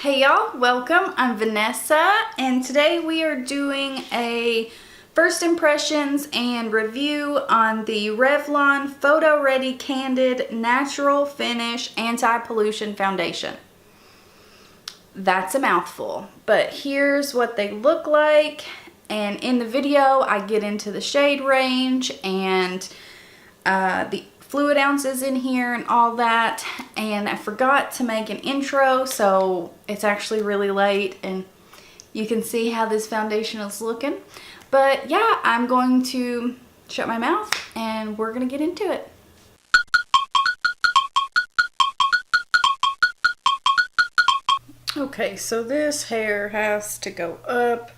Hey y'all, welcome. I'm Vanessa, and today we are doing a first impressions and review on the Revlon Photo Ready Candid Natural Finish Anti-Pollution Foundation. That's a mouthful, but here's what they look like. And in the video, I get into the shade range and the fluid ounces in here and all that, and I forgot to make an intro, so it's actually really late and you can see how this foundation is looking. But yeah, I'm going to shut my mouth and we're gonna get into it. Okay, so this hair has to go up.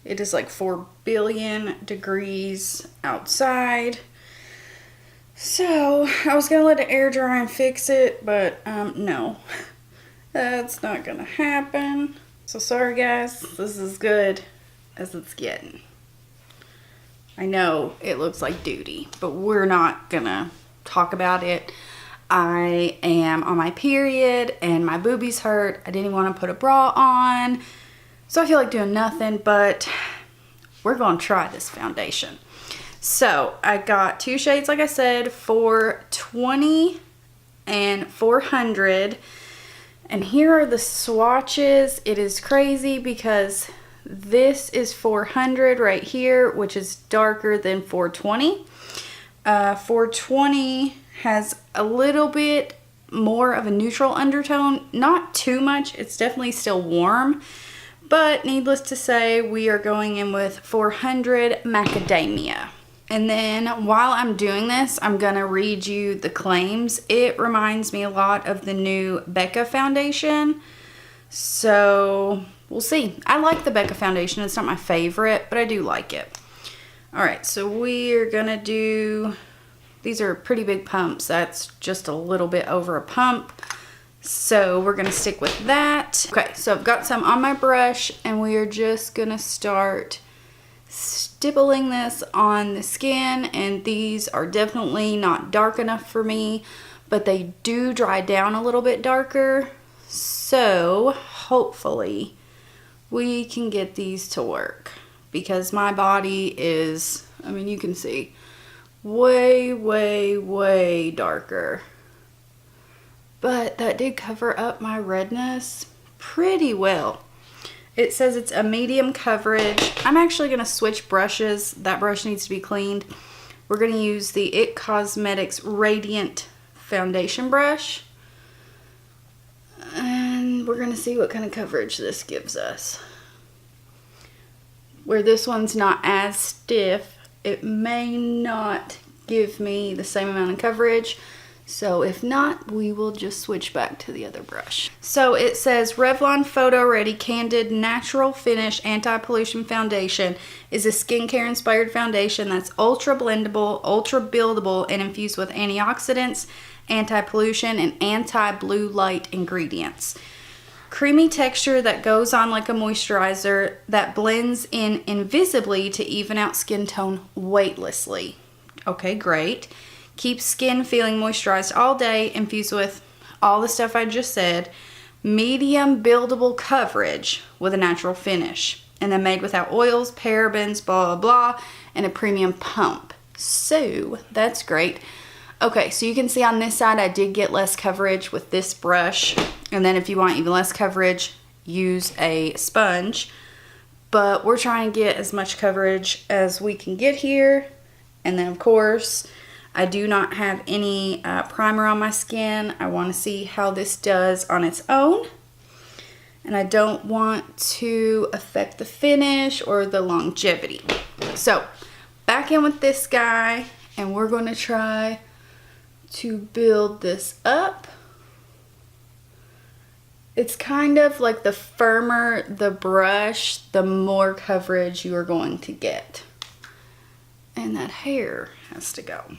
It is like 4 billion degrees outside. So, I was going to let it air dry and fix it, but no, that's not going to happen. So sorry guys, this is as good as it's getting. I know it looks like duty, but we're not going to talk about it. I am on my period and my boobies hurt. I didn't want to put a bra on, so I feel like doing nothing, but we're going to try this foundation. So I got two shades, like I said, for $20 and $400. And here are the swatches. It is crazy because this is $400 right here, which is darker than $420. $420 has a little bit more of a neutral undertone. Not too much. It's definitely still warm. But needless to say, we are going in with $400 macadamia. And then while I'm doing this, I'm going to read you the claims. It reminds me a lot of the new Becca foundation. So we'll see. I like the Becca foundation. It's not my favorite, but I do like it. All right, so we're going to do, these are pretty big pumps. That's just a little bit over a pump. So we're going to stick with that. Okay, so I've got some on my brush and we are just going to start stippling this on the skin, and these are definitely not dark enough for me, but they do dry down a little bit darker, so hopefully we can get these to work because my body is, I mean, you can see way darker, but that did cover up my redness pretty well. It says it's a medium coverage. I'm actually going to switch brushes. That brush needs to be cleaned. We're going to use the IT Cosmetics Radiant Foundation brush. And we're going to see what kind of coverage this gives us. Where this one's not as stiff, it may not give me the same amount of coverage. So if not, we will just switch back to the other brush. So it says Revlon Photo Ready Candid Natural Finish Anti-Pollution Foundation is a skincare inspired foundation that's ultra blendable, ultra buildable, and infused with antioxidants, anti-pollution, and anti-blue light ingredients. Creamy texture that goes on like a moisturizer that blends in invisibly to even out skin tone weightlessly. Okay, great. Keeps skin feeling moisturized all day, infused with all the stuff I just said. Medium buildable coverage with a natural finish. And then made without oils, parabens, blah, blah, blah, and a premium pump. So, that's great. Okay, so you can see on this side I did get less coverage with this brush. And then if you want even less coverage, use a sponge. But we're trying to get as much coverage as we can get here. And then, of course, I do not have any primer on my skin. I want to see how this does on its own. And I don't want to affect the finish or the longevity. So, back in with this guy, and we're going to try to build this up. It's kind of like the firmer the brush, the more coverage you are going to get. And that hair has to go.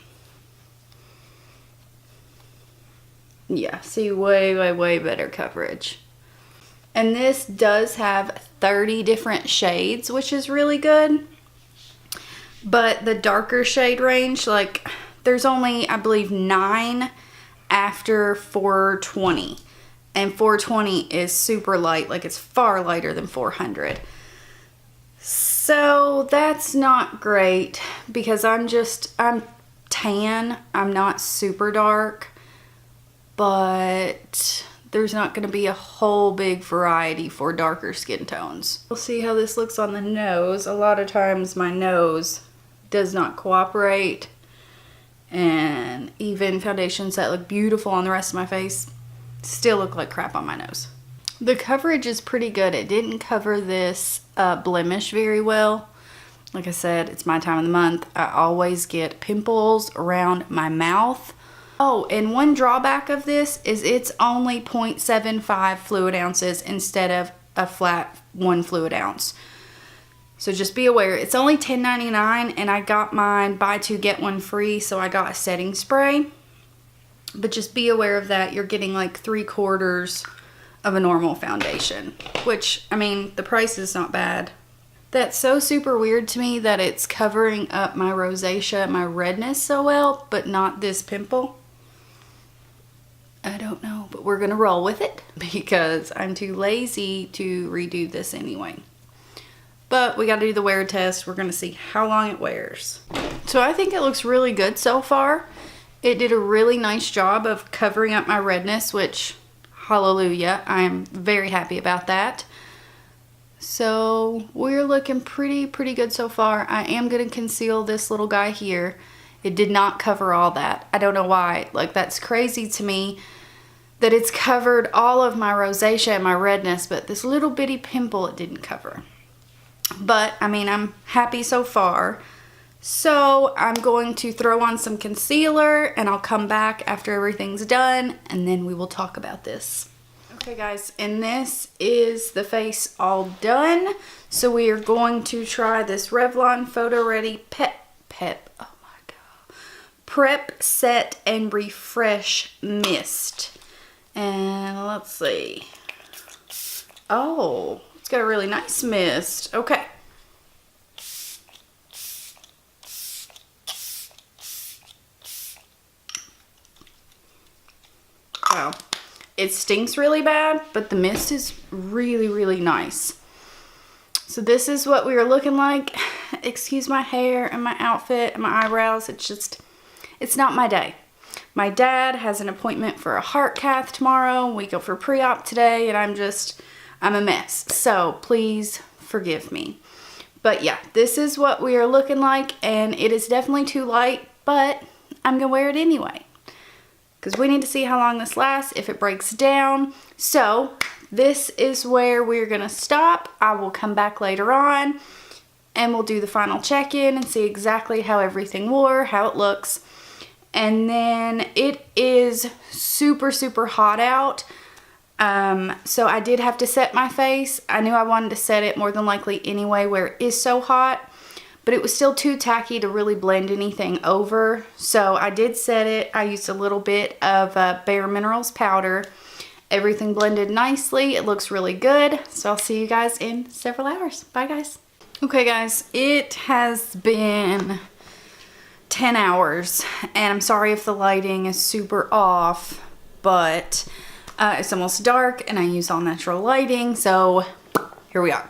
Yeah, see, way better coverage. And this does have 30 different shades, which is really good. But the darker shade range, like, there's only, I believe, 9 after 420. and 420 is super light, like it's far lighter than 400. So that's not great because I'm tan. I'm not super dark, but there's not going to be a whole big variety for darker skin tones. We'll see how this looks on the nose. A lot of times my nose does not cooperate, and even foundations that look beautiful on the rest of my face still look like crap on my nose. The coverage is pretty good. It didn't cover this blemish very well. Like I said, it's my time of the month. I always get pimples around my mouth. Oh, and one drawback of this is it's only 0.75 fluid ounces instead of a flat 1 fluid ounce. So just be aware, it's only $10.99, and I got mine buy 2 get 1 free, so I got a setting spray. But just be aware of that. You're getting like 3/4 of a normal foundation, which, I mean, the price is not bad. That's so super weird to me that it's covering up my rosacea, my redness so well, but not this pimple. I don't know, but we're gonna roll with it because I'm too lazy to redo this anyway. But we gotta do the wear test. We're gonna see how long it wears. So I think it looks really good so far. It did a really nice job of covering up my redness, which, hallelujah, I am very happy about that. So we're looking pretty good so far. I am gonna conceal this little guy here. It did not cover all that. I don't know why. Like, that's crazy to me that it's covered all of my rosacea and my redness, but this little bitty pimple it didn't cover. But, I mean, I'm happy so far. So I'm going to throw on some concealer, and I'll come back after everything's done, and then we will talk about this. Okay guys, and this is the face all done. So we are going to try this Revlon Photo Ready Prep, Set, and Refresh Mist. And let's see. Oh, it's got a really nice mist. Okay. Wow. It stinks really bad, but the mist is really nice. So this is what we are looking like. Excuse my hair and my outfit and my eyebrows. It's not my day. My dad has an appointment for a heart cath tomorrow. We go for pre-op today, and I'm a mess. So please forgive me. But yeah, this is what we are looking like, and it is definitely too light, but I'm gonna wear it anyway, because we need to see how long this lasts, if it breaks down. So this is where we're gonna stop. I will come back later on, and we'll do the final check-in and see exactly how everything wore, how it looks. And then it is super hot out. So I did have to set my face. I knew I wanted to set it more than likely anyway where it is so hot, but it was still too tacky to really blend anything over. So I did set it. I used a little bit of Bare Minerals powder. Everything blended nicely. It looks really good. So I'll see you guys in several hours. Bye guys. Okay guys, it has been 10 hours, and I'm sorry if the lighting is super off, but it's almost dark and I use all natural lighting, so here we are.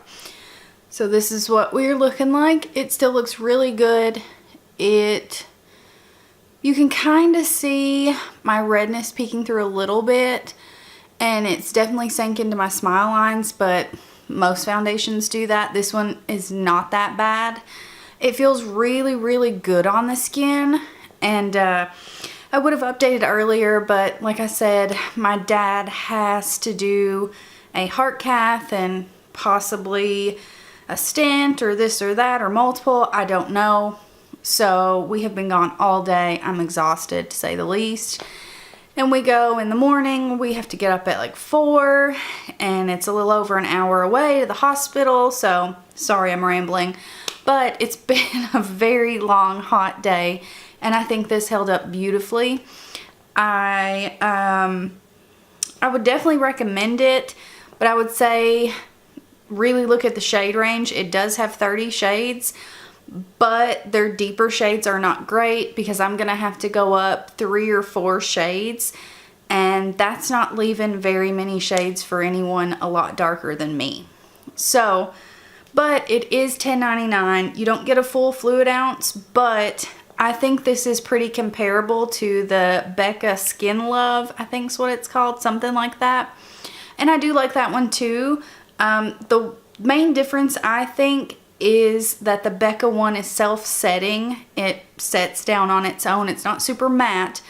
So this is what we're looking like. It still looks really good. You can kind of see my redness peeking through a little bit, and it's definitely sank into my smile lines, but most foundations do that. This one is not that bad. It feels really good on the skin, and I would have updated earlier, but like I said, my dad has to do a heart cath and possibly a stent or this or that or multiple. I don't know. So we have been gone all day. I'm exhausted, to say the least. And we go in the morning. We have to get up at like 4, and it's a little over an hour away to the hospital. So sorry I'm rambling, but it's been a very long, hot day, and I think this held up beautifully. I would definitely recommend it, but I would say really look at the shade range. It does have 30 shades, but their deeper shades are not great because I'm gonna have to go up 3 or 4 shades, and that's not leaving very many shades for anyone a lot darker than me. So, but it is $10.99. You don't get a full fluid ounce, but I think this is pretty comparable to the Becca Skin Love, I think is what it's called, something like that. And I do like that one too. The main difference, I think, is that the Becca one is self-setting. It sets down on its own. It's not super matte.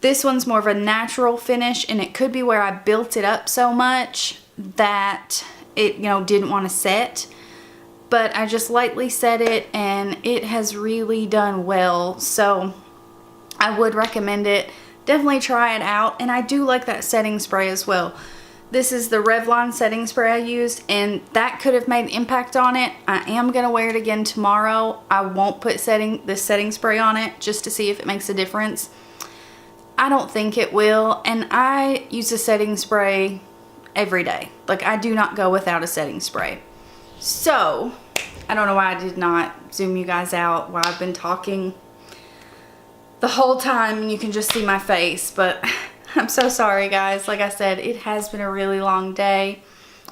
This one's more of a natural finish, and it could be where I built it up so much that it, you know, didn't want to set. But I just lightly set it, and it has really done well. So I would recommend it. Definitely try it out. And I do like that setting spray as well. This is the Revlon setting spray I used, and that could have made an impact on it. I am going to wear it again tomorrow. I won't put this setting spray on it just to see if it makes a difference. I don't think it will, and I use a setting spray every day. Like, I do not go without a setting spray. So, I don't know why I did not zoom you guys out while I've been talking the whole time, and you can just see my face, but I'm so sorry, guys. Like I said, it has been a really long day.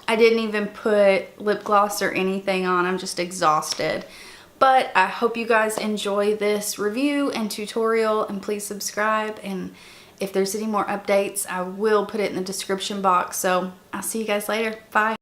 I didn't even put lip gloss or anything on. I'm just exhausted. But I hope you guys enjoy this review and tutorial, and please subscribe. And if there's any more updates, I will put it in the description box. So I'll see you guys later. Bye.